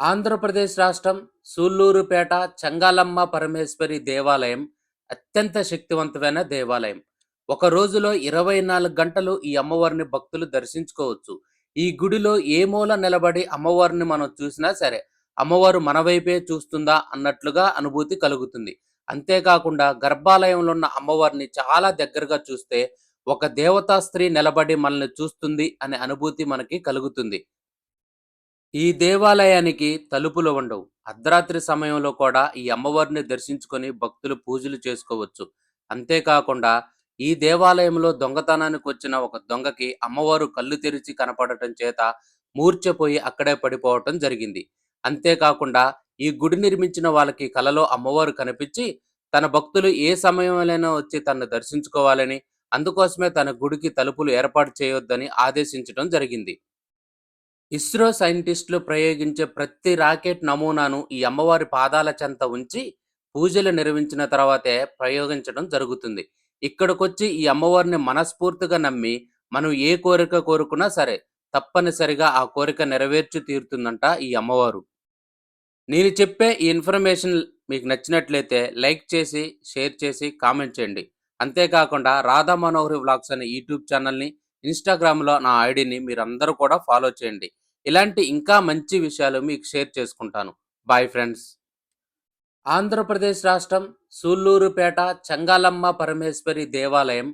ఆంధ్రప్రదేశ్ రాష్ట్రం సూళ్లూరుపేట చెంగాలమ్మ పరమేశ్వరి దేవాలయం అత్యంత శక్తివంతమైన దేవాలయం. ఒక రోజులో 24 గంటలు ఈ అమ్మవారిని భక్తులు దర్శించుకోవచ్చు. ఈ గుడిలో ఏ మూల నిలబడి అమ్మవారిని మనం చూసినా సరే, అమ్మవారు మన వైపే చూస్తుందా అన్నట్లుగా అనుభూతి కలుగుతుంది. అంతేకాకుండా గర్భాలయంలో ఉన్న అమ్మవారిని చాలా దగ్గరగా చూస్తే, ఒక దేవతా స్త్రీ నిలబడి మనల్ని చూస్తుంది అనే అనుభూతి మనకి కలుగుతుంది. ఈ దేవాలయానికి తలుపులు ఉండవు. అర్ధరాత్రి సమయంలో కూడా ఈ అమ్మవారిని దర్శించుకొని భక్తులు పూజలు చేసుకోవచ్చు. అంతేకాకుండా ఈ దేవాలయంలో దొంగతనానికొచ్చిన ఒక దొంగకి అమ్మవారు కళ్ళు తెరిచి కనపడటం చేత మూర్ఛపోయి అక్కడే పడిపోవటం జరిగింది. అంతేకాకుండా ఈ గుడి నిర్మించిన వాళ్ళకి కలలో అమ్మవారు కనిపించి, తన భక్తులు ఏ సమయంలోనైనా వచ్చి తనను దర్శించుకోవాలని, అందుకోసమే తన గుడికి తలుపులు ఏర్పాటు చేయొద్దని ఆదేశించడం జరిగింది. ఇస్రో సైంటిస్టులు ప్రయోగించే ప్రతి రాకెట్ నమూనాను ఈ అమ్మవారి పాదాల చెంత ఉంచి పూజలు నిర్వహించిన తర్వాతే ప్రయోగించడం జరుగుతుంది. ఇక్కడికొచ్చి ఈ అమ్మవారిని మనస్ఫూర్తిగా నమ్మి మనం ఏ కోరిక కోరుకున్నా సరే తప్పనిసరిగా ఆ కోరిక నెరవేర్చి తీరుతుందంట ఈ అమ్మవారు. నేను చెప్పే ఈ ఇన్ఫర్మేషన్ మీకు నచ్చినట్లయితే లైక్ చేసి, షేర్ చేసి, కామెంట్ చేయండి. అంతేకాకుండా రాధా మనోహరి వ్లాగ్స్ అనే యూట్యూబ్ ఛానల్‌ని, ఇన్‌స్టాగ్రామ్‌లో నా ఐడీని మీరందరూ కూడా ఫాలో చేయండి. ఇలాంటి ఇంకా మంచి విషయాలు మీకు షేర్ చేసుకుంటాను. Bye friends. ఆంధ్రప్రదేశ్ రాష్ట్రం సూళ్లూరుపేట చెంగాలమ్మ పరమేశ్వరి దేవాలయం